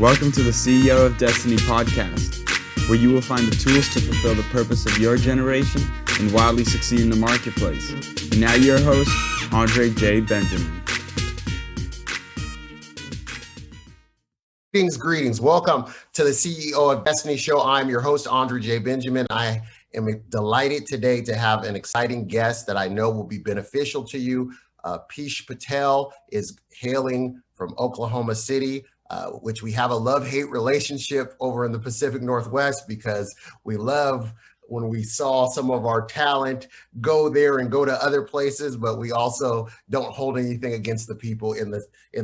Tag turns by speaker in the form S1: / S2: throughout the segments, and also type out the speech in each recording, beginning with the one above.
S1: Welcome to the CEO of Destiny podcast, where you will find the tools to fulfill the purpose of your generation and wildly succeed in the marketplace. And now your host, Andre J. Benjamin.
S2: Greetings. Welcome to the CEO of Destiny show. I'm your host, Andre J. Benjamin. I am delighted today to have an exciting guest that I know will be beneficial to you. Piyush Patel is hailing from Oklahoma City, which we have a love-hate relationship over in the Pacific Northwest because we love when we saw some of our talent go there and go to other places, but we also don't hold anything against the people in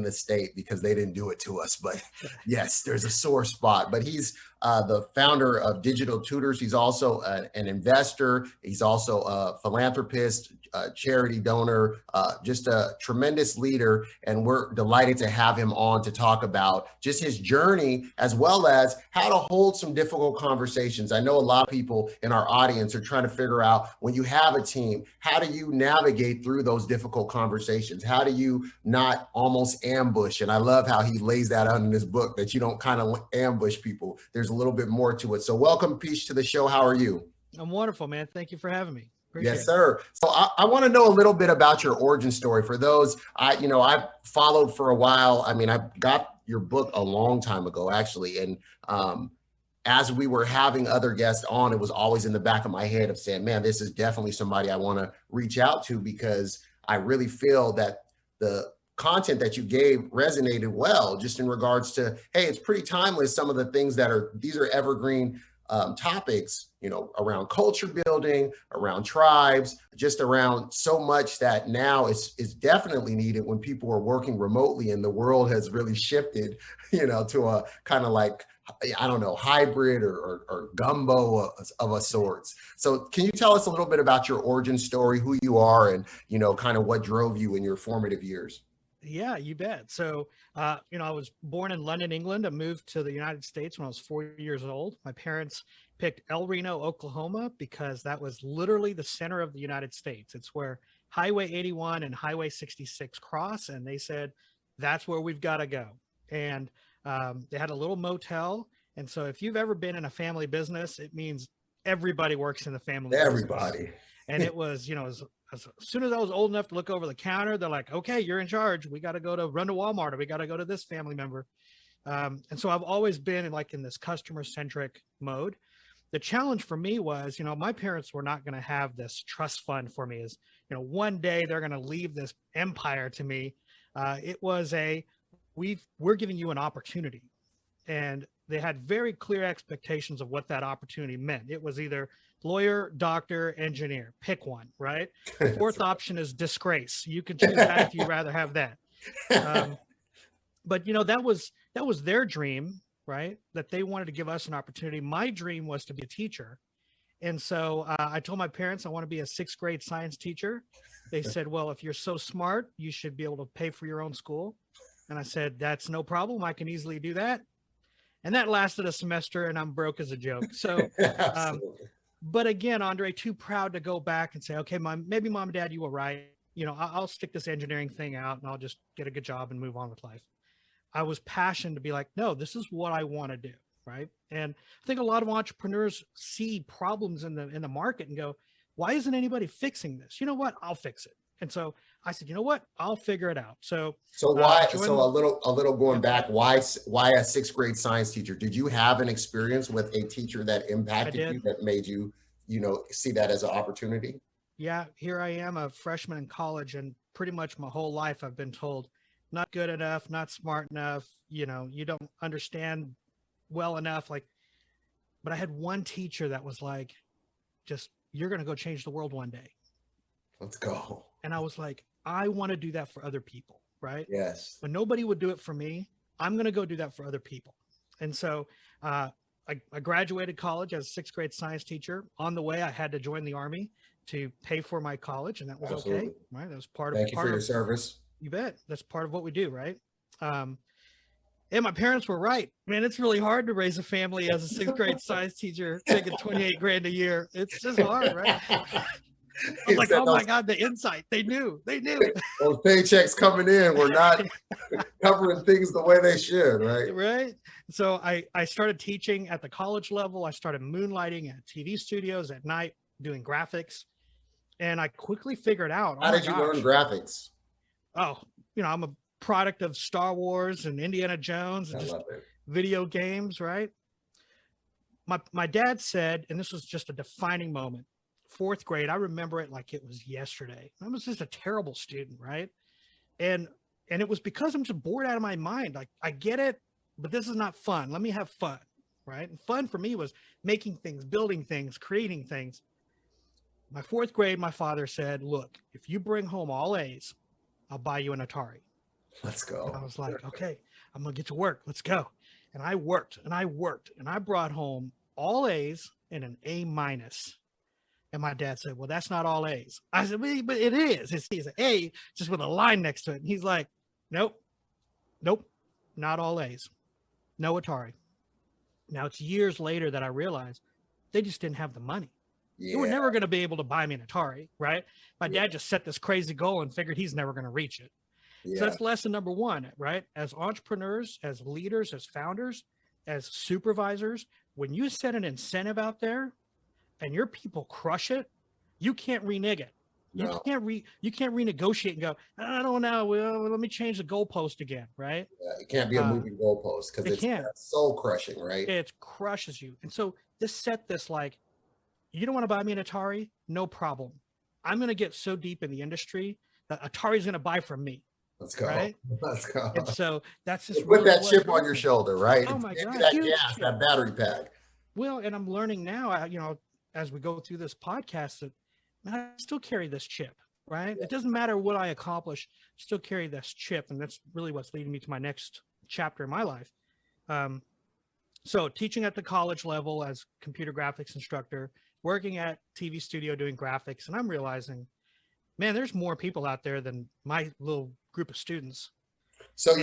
S2: the state because they didn't do it to us. But yes, there's a sore spot. But he's the founder of Digital-Tutors. He's also an investor. He's also a philanthropist, a charity donor, just a tremendous leader. And we're delighted to have him on to talk about just his journey, as well as how to hold some difficult conversations. I know a lot of people in our audience are trying to figure out, when you have a team, how do you navigate through those difficult conversations? How do you not almost ambush? And I love how he lays that out in his book, that you don't kind of ambush people. There's a little bit more to it. So welcome, Piyush, to the show. How are you?
S3: I'm wonderful, man. Thank you for having me.
S2: Yes, sir. So I want to know a little bit about your origin story. For those, I've followed for a while. I mean, I got your book a long time ago, actually. And as we were having other guests on, it was always in the back of my head of saying, man, this is definitely somebody I want to reach out to, because I really feel that the content that you gave resonated well, just in regards to, hey, it's pretty timeless. Some of the things these are evergreen topics, around culture building, around tribes, just around so much that now is definitely needed when people are working remotely and the world has really shifted, to a kind of like, I don't know, hybrid or gumbo of a sorts. So can you tell us a little bit about your origin story, who you are, and, kind of what drove you in your formative years?
S3: Yeah, you bet. So, I was born in London, England. I moved to the United States when I was 4 years old. My parents picked El Reno, Oklahoma, because that was literally the center of the United States. It's where Highway 81 and Highway 66 cross. And they said, that's where we've got to go. And they had a little motel. And so if you've ever been in a family business, it means everybody works in the family business. And it was, as soon as I was old enough to look over the counter, they're like, okay, you're in charge. We got to go to run to Walmart, or we got to go to this family member. And so I've always been in this customer centric mode. The challenge for me was, my parents were not going to have this trust fund for me as, one day they're going to leave this empire to me. It was we're giving you an opportunity. And they had very clear expectations of what that opportunity meant. It was either lawyer, doctor, engineer, pick one, right? The fourth option is disgrace. You can choose that if you'd rather have that. But that was their dream, right? That they wanted to give us an opportunity. My dream was to be a teacher. And so I told my parents I want to be a sixth grade science teacher. They said, well, if you're so smart, you should be able to pay for your own school. And I said, that's no problem. I can easily do that. And that lasted a semester, and I'm broke as a joke. So, but again, Andre, too proud to go back and say, okay, maybe mom and dad, you were right. I'll stick this engineering thing out and I'll just get a good job and move on with life. I was passionate to be like, no, this is what I want to do. Right. And I think a lot of entrepreneurs see problems in the market and go, why isn't anybody fixing this? You know what? I'll fix it. And so I said, you know what? I'll figure it out. So
S2: why? So a little going back. Why a sixth grade science teacher? Did you have an experience with a teacher that impacted you, that made you, see that as an opportunity?
S3: Yeah, here I am, a freshman in college, and pretty much my whole life I've been told, not good enough, not smart enough. You don't understand well enough. But I had one teacher that was like, just, you're going to go change the world one day.
S2: Let's go.
S3: And I was like, I want to do that for other people, right?
S2: Yes.
S3: When nobody would do it for me, I'm going to go do that for other people. And so I graduated college as a sixth grade science teacher. On the way, I had to join the Army to pay for my college, and that was okay, right? That was part of.
S2: Thank you for your service.
S3: You bet. That's part of what we do, right? And my parents were right. Man, it's really hard to raise a family as a sixth grade science teacher, taking $28,000 a year. It's just hard, right? I was like, oh my God, the insight. They knew.
S2: Those paychecks coming in were not covering things the way they should, right?
S3: Right. So I started teaching at the college level. I started moonlighting at TV studios at night, doing graphics. And I quickly figured out,
S2: How did you learn graphics?
S3: Oh, I'm a product of Star Wars and Indiana Jones and just video games, right? My dad said, and this was just a defining moment, 4th grade, I remember it like it was yesterday. I was just a terrible student, right? And it was because I'm just bored out of my mind. Like, I get it, but this is not fun. Let me have fun, right? And fun for me was making things, building things, creating things. My 4th grade, my father said, look, if you bring home all A's, I'll buy you an Atari.
S2: Let's go.
S3: And I was like, okay, I'm going to get to work. Let's go. And I worked and I worked and I brought home all A's and an A-. And my dad said, well, that's not all A's. I said, but it is. It's an A just with a line next to it. And he's like, nope, not all A's. No Atari. Now it's years later that I realized they just didn't have the money. Yeah. They were never going to be able to buy me an Atari, right? My dad just set this crazy goal and figured he's never going to reach it. Yeah. So that's lesson number 1, right? As entrepreneurs, as leaders, as founders, as supervisors, when you set an incentive out there and your people crush it, you can't renege it. You can't renegotiate and go, I don't know. Well, let me change the goalpost again, right?
S2: Yeah, it can't be a moving goalpost because it's soul crushing, right?
S3: It crushes you. And so this set this like, you don't want to buy me an Atari? No problem. I'm going to get so deep in the industry that Atari's going to buy from me.
S2: Let's go.
S3: Right?
S2: Let's go.
S3: And so that's just
S2: put that chip on your shoulder, right?
S3: Oh my God.
S2: That gas, that battery pack.
S3: Well, and I'm learning now, as we go through this podcast, that I still carry this chip, right? Yeah. It doesn't matter what I accomplish, still carry this chip. And that's really what's leading me to my next chapter in my life. So teaching at the college level as computer graphics instructor, working at TV studio doing graphics, and I'm realizing, man, there's more people out there than my little group of students.
S2: So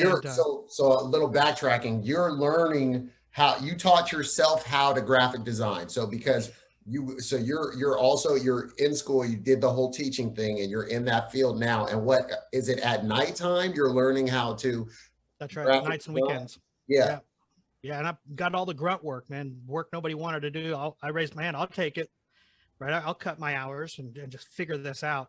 S2: so a little backtracking, you're learning how you taught yourself how to graphic design. So because you're in school, you did the whole teaching thing and you're in that field now. And what is it at nighttime? You're learning how to.
S3: That's right. Nights and weekends.
S2: Yeah.
S3: Yeah. And I've got all the grunt work, man, work nobody wanted to do. I raised my hand. I'll take it. Right. I'll cut my hours and just figure this out.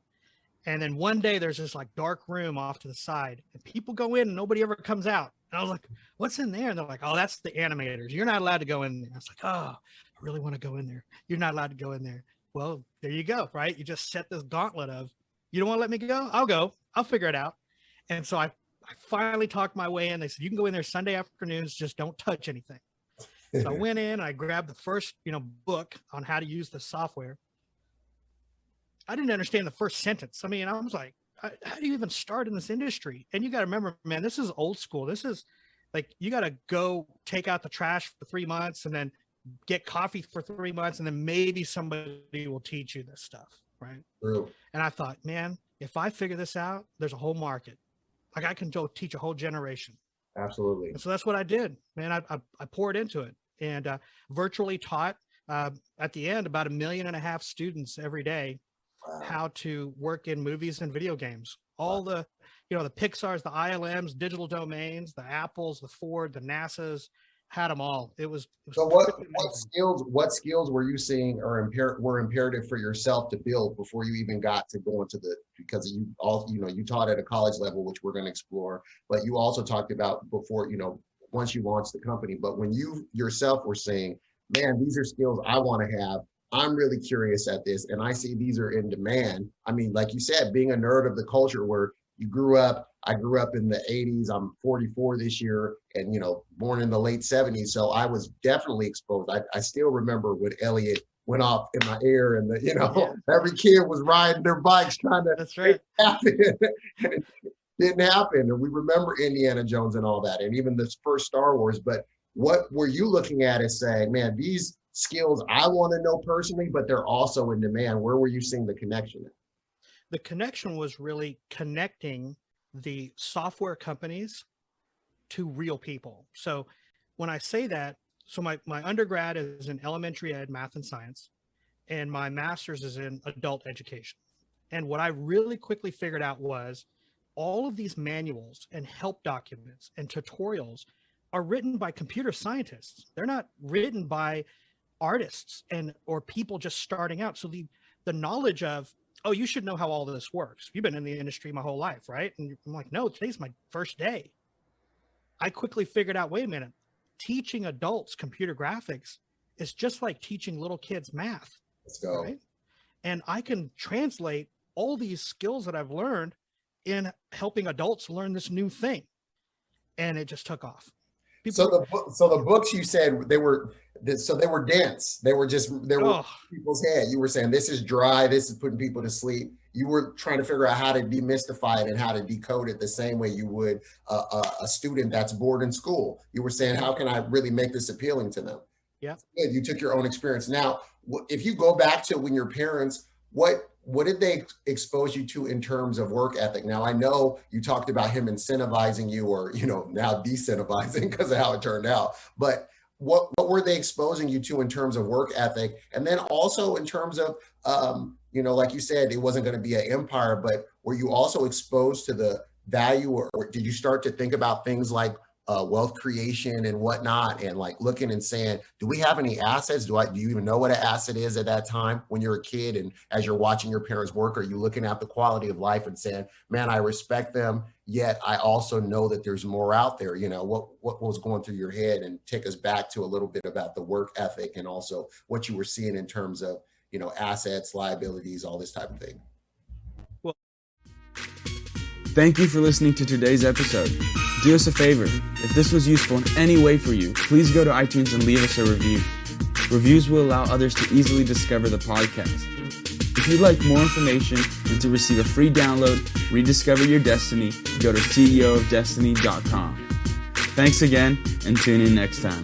S3: And then one day there's this like dark room off to the side and people go in and nobody ever comes out. And I was like, what's in there? And they're like, oh, that's the animators. You're not allowed to go in there. I was like, oh, I really want to go in there. You're not allowed to go in there. Well, there you go. Right. You just set this gauntlet of, you don't want to let me go? I'll go. I'll figure it out. And so I finally talked my way in. They said, you can go in there Sunday afternoons, just don't touch anything. So I went in, I grabbed the first, book on how to use the software. I didn't understand the first sentence. I mean, I was like, how do you even start in this industry? And you got to remember, man, this is old school. This is like, you got to go take out the trash for 3 months and then get coffee for 3 months. And then maybe somebody will teach you this stuff. Right.
S2: True.
S3: And I thought, man, if I figure this out, there's a whole market. Like I can go teach a whole generation.
S2: Absolutely.
S3: And so that's what I did, man. I poured into it and virtually taught at the end about 1.5 million students every day. Wow. How to work in movies and video games. All the, the Pixars, the ILMs, digital domains, the Apples, the Ford, the NASA's, had them all. It was
S2: so what skills were you seeing were imperative for yourself to build before you even got to go into because you taught at a college level, which we're going to explore, but you also talked about before, once you launched the company, but when you yourself were saying, man, these are skills I want to have. I'm really curious at this, and I see these are in demand. I mean, like you said, being a nerd of the culture where I grew up in the 80s. I'm 44 this year and, born in the late 70s. So I was definitely exposed. I still remember when Elliot went off in my ear and every kid was riding their bikes trying to
S3: That's right.
S2: happen. And it didn't happen. And we remember Indiana Jones and all that, and even this first Star Wars. But what were you looking at as saying, man, these skills I want to know personally, but they're also in demand? Where were you seeing the connection?
S3: The connection was really connecting the software companies to real people. So when I say that, so my undergrad is in elementary ed, math and science. and my master's is in adult education. And what I really quickly figured out was all of these manuals and help documents and tutorials are written by computer scientists. They're not written by artists or people just starting out. So the knowledge of, oh, you should know how all this works. You've been in the industry my whole life, right? And I'm like, no, today's my first day. I quickly figured out, wait a minute, teaching adults computer graphics is just like teaching little kids math.
S2: Let's go.
S3: Right? And I can translate all these skills that I've learned in helping adults learn this new thing. And it just took off.
S2: So the books you said they were dense. They were people's head. You were saying this is dry. This is putting people to sleep. You were trying to figure out how to demystify it and how to decode it the same way you would a student that's bored in school. You were saying, how can I really make this appealing to them?
S3: Yeah.
S2: You took your own experience. Now, if you go back to when your parents, what did they expose you to in terms of work ethic? Now, I know you talked about him incentivizing you, or, now decentivizing because of how it turned out. But what were they exposing you to in terms of work ethic? And then also in terms of, like you said, it wasn't going to be an empire, but were you also exposed to the value, or did you start to think about things like wealth creation and whatnot, and like looking and saying, do we have any assets? Do you even know what an asset is at that time when you're a kid? And as you're watching your parents work, are you looking at the quality of life and saying, man, I respect them, yet I also know that there's more out there? What was going through your head? And take us back to a little bit about the work ethic and also what you were seeing in terms of, assets, liabilities, all this type of thing.
S1: Thank you for listening to today's episode. Do us a favor. If this was useful in any way for you, please go to iTunes and leave us a review. Reviews will allow others to easily discover the podcast. If you'd like more information and to receive a free download, Rediscover Your Destiny, go to ceoofdestiny.com. Thanks again, and tune in next time.